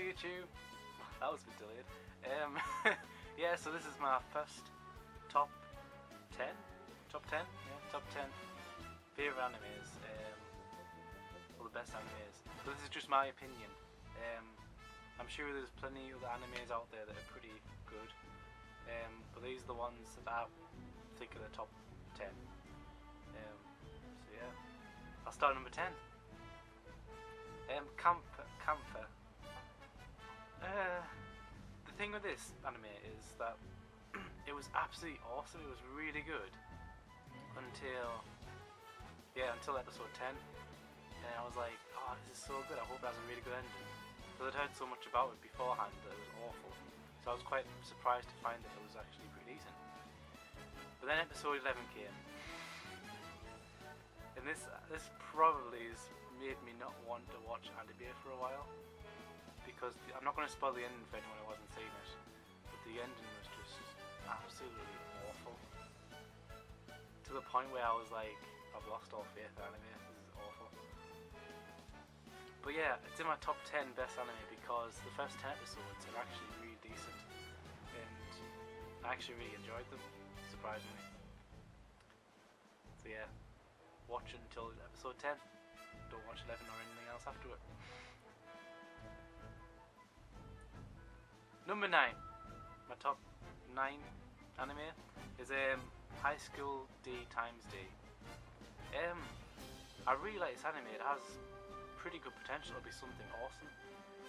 YouTube. That was a bit delayed. Yeah, so this is my first top 10? Top 10? Yeah, top 10 favourite animes. Or the best animes. So this is just my opinion. I'm sure there's plenty of other animes out there that are pretty good. But these are the ones that I think are the top 10. So yeah, I'll start number 10. Camphor. The thing with this anime is that it was absolutely awesome. It was really good until episode 10, and I was like, oh, this is so good. I hope it has a really good ending. Because I'd heard so much about it beforehand that it was awful, so I was quite surprised to find that it was actually pretty decent. But then episode 11 came, and this probably has made me not want to watch anime for a while, because I'm not going to spoil the ending for anyone who hasn't seen it, but the ending was just absolutely awful, to the point where I was like, I've lost all faith in anime. This is awful. But yeah, it's in my top 10 best anime because the first 10 episodes are actually really decent, and I actually really enjoyed them, surprisingly. So yeah, watch it until episode 10. Don't watch 11 or anything else after it. Number 9. My top 9 anime is High School D times D. I really like this anime. It has pretty good potential to be something awesome.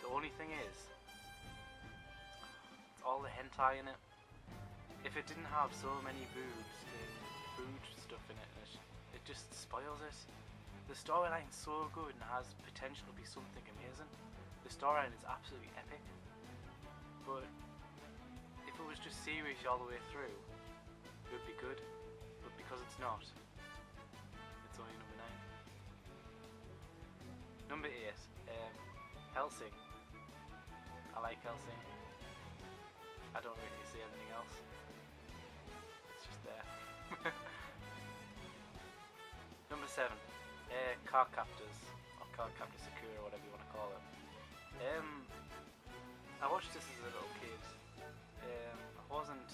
The only thing is, it's all the hentai in it. If it didn't have so many boobs and food stuff in it, it just spoils it. The storyline's so good and has potential to be something amazing. The storyline is absolutely epic. But if it was just serious all the way through, it would be good. But because it's not, it's only number 9. Number 8, Hellsing. I like Hellsing. I don't really see anything else. It's just there. Number 7, Cardcaptors, or Cardcaptor Sakura, whatever you want to call it. I watched this as a little kid. I wasn't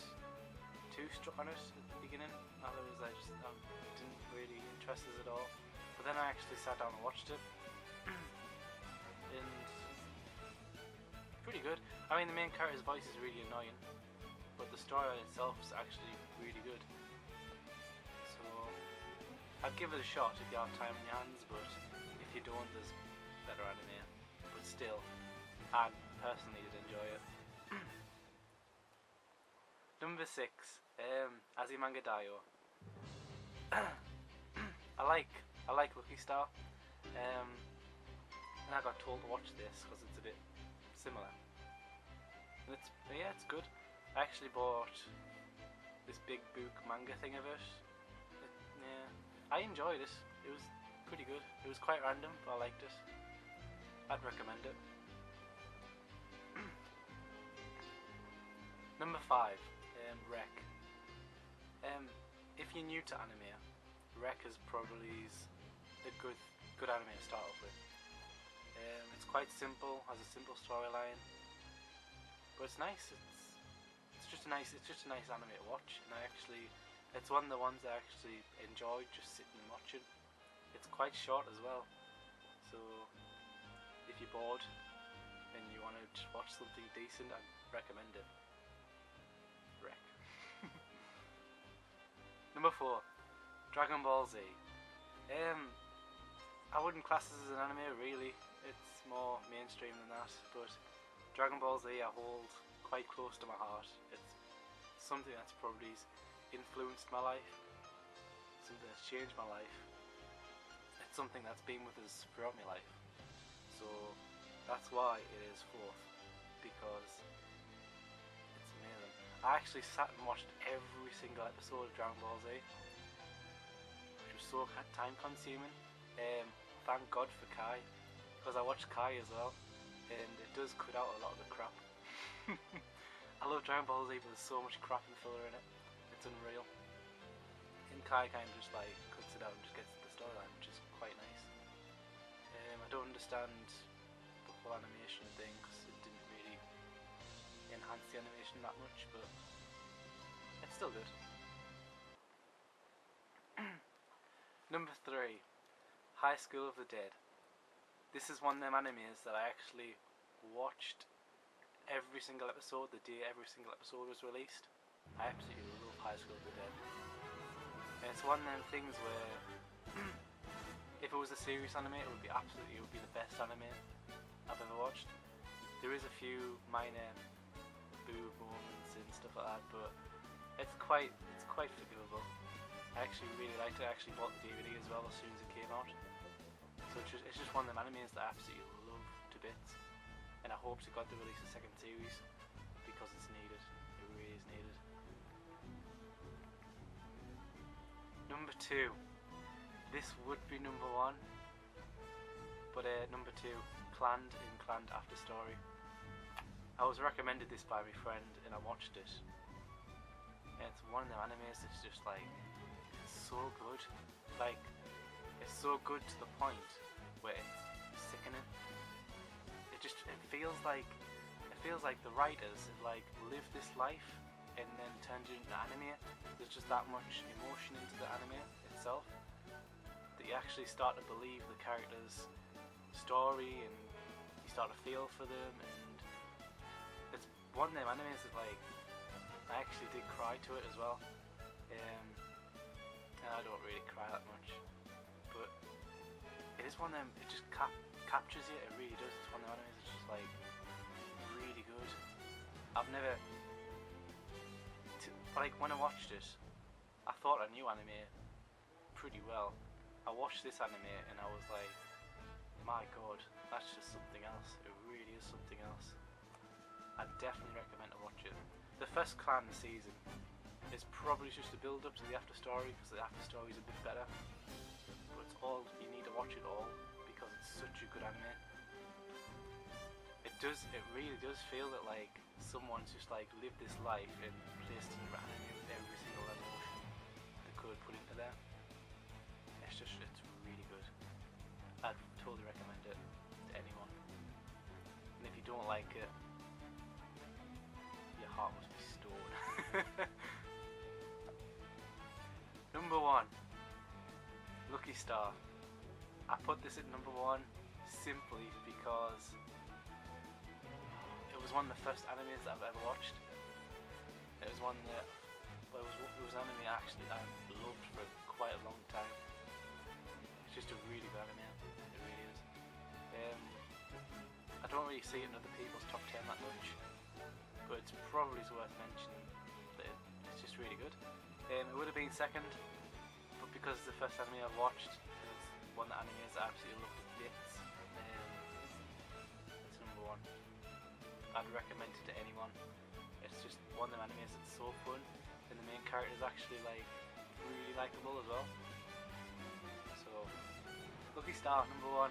too struck on it at the beginning. I didn't really interest us at all. But then I actually sat down and watched it, and pretty good. I mean, the main character's voice is really annoying, but the story itself is actually really good. So I'd give it a shot if you have time on your hands, but if you don't, there's better anime. But still, I personally did enjoy it. Number 6, Azumanga Daioh. I like Lucky Star, and I got told to watch this because it's a bit similar. And it's good. I actually bought this big book manga thing of it. Yeah, I enjoyed it. It was pretty good. It was quite random, but I liked it. I'd recommend it. Number 5, Rec. If you're new to anime, Rec is probably a good anime to start off with. It's quite simple, has a simple storyline, but it's nice. It's just a nice anime to watch, and it's one of the ones I actually enjoyed just sitting and watching. It's quite short as well, so if you're bored and you want to watch something decent, I'd recommend it. Rec. Number 4, Dragon Ball Z. I wouldn't class this as an anime really, it's more mainstream than that, but Dragon Ball Z I hold quite close to my heart. It's something that's probably influenced my life, something that's changed my life. It's something that's been with us throughout my life, so that's why it is 4th, because it's amazing. I actually sat and watched every single episode of Dragon Ball Z, which was so time consuming. Thank God for Kai, because I watched Kai as well, and it does cut out a lot of the crap. I love Dragon Ball Z, but there's so much crap and filler in it, it's unreal. And Kai kind of just like cuts it out and just gets to the storyline, which is quite nice. I don't understand the whole animation thing, because it didn't enhance the animation that much, but it's still good. Number 3, High School of the Dead. This is one of them animes that I actually watched every single episode the day every single episode was released. I absolutely love High School of the Dead. And it's one of them things where if it was a serious anime, it would be the best anime I've ever watched. There is a few minor boob moments and stuff like that, but it's quite forgivable. I actually really liked it. I actually bought the DVD as well as soon as it came out. So it's just one of them animes that I absolutely love to bits. And I hope it got to release a second series because it's needed. It really is needed. Number 2. This would be number 1, but number 2, Clanned in Clanned After Story. I was recommended this by my friend and I watched it. And it's one of the animes that's just like so good. Like, it's so good to the point where it's sickening. It feels like the writers like live this life and then turned it into anime. There's just that much emotion into the anime itself that you actually start to believe the characters' story and you start to feel for them, and it's one of them animes that like I actually did cry to it as well. And I don't really cry that much, but it is one of them, it just captures you, it really does. It's one of them animes that's just like really good. I've never like, when I watched it, I thought I knew anime pretty well. I watched this anime and I was like, my god, that's just something else. It really is something else. I'd definitely recommend to watch it. The first Clan season is probably just a build up to the after story, because the after story is a bit better. But it's all, you need to watch it all because it's such a good anime. It really does feel that like someone's just like lived this life and placed in the anime with every single emotion they could put into there. It's really good. I'd totally recommend it to anyone. And if you don't like it, your heart must be stone. Number 1, Lucky Star. I put this at number 1 simply because it was one of the first animes that I've ever watched. It was one that, well, it was an anime actually I loved for quite a long time. It's just a really good anime. It really is. I don't really see it in other people's top 10 that much, but it's probably worth mentioning that it's just really good. It would have been second, but because it's the first anime I've watched, it's one of the animes I absolutely loved to bits. It's number 1. I'd recommend it to anyone. It's just one of them animes that's so fun, and the main character is actually like really likable as well. So, Lucky Star, number 1.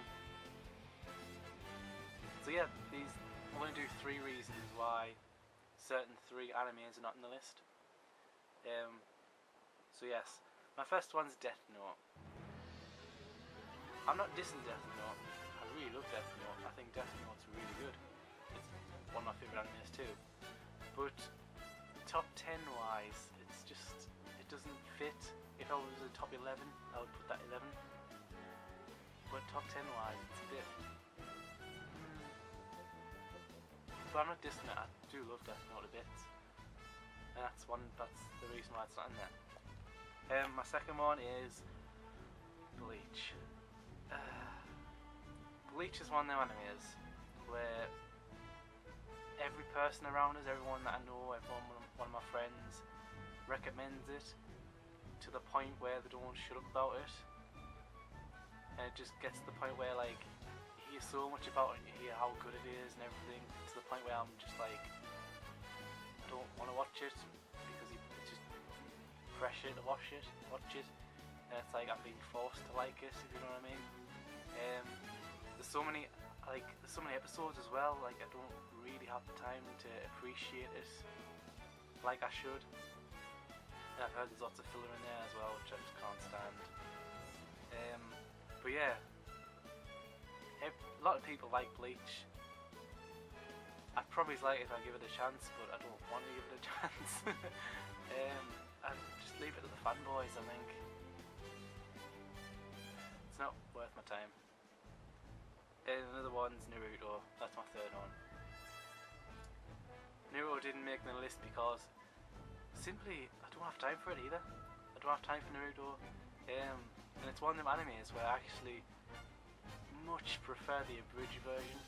So yeah, I'm going to do 3 reasons why certain 3 animes are not in the list. So yes, my first one's Death Note. I'm not dissing Death Note. I really love Death Note. I think Death Note's really good. It's one of my favourite animes too. But top 10 wise, it doesn't fit. If I was in top 11, I would put that 11. But top 10 wise, it's a bit. But I'm not dissing it. I do love Death Note a bit, and that's the reason why it's not in there. My second one is Bleach. Bleach is one of them animes where every person around us, everyone that I know, one of my friends recommends it to the point where they don't shut up about it, and it just gets to the point where like you hear so much about it and you hear how good it is and everything, to the point where I'm just like, I don't want to watch it because it's just pressure to watch it, and it's like I'm being forced to like it, if you know what I mean. There's so many episodes as well, like I don't really have the time to appreciate it like I should. And I've heard there's lots of filler in there as well, which I just can't stand. But yeah, a lot of people like Bleach. I'd probably like it if I give it a chance, but I don't want to give it a chance. I'd just leave it to the fanboys, I think. It's not worth my time. Another one's Naruto. That's my third one. Naruto didn't make the list because simply I don't have time for it either. I don't have time for Naruto. And it's one of them animes where I actually much prefer the abridged version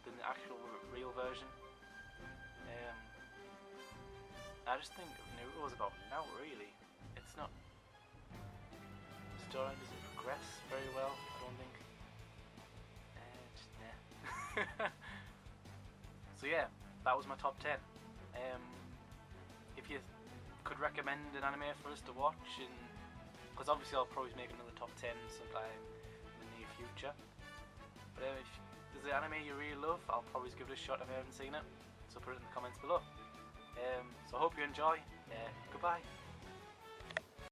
than the actual real version. I just think Naruto is about now, really. It's not. The story doesn't progress very well, I don't think. Just nah. So yeah, that was my top 10. If you could recommend an anime for us to watch, because obviously I'll probably make another top 10 sometime in the near future. But if there's an anime you really love, I'll probably give it a shot if I haven't seen it. So put it in the comments below. So I hope you enjoy. Goodbye.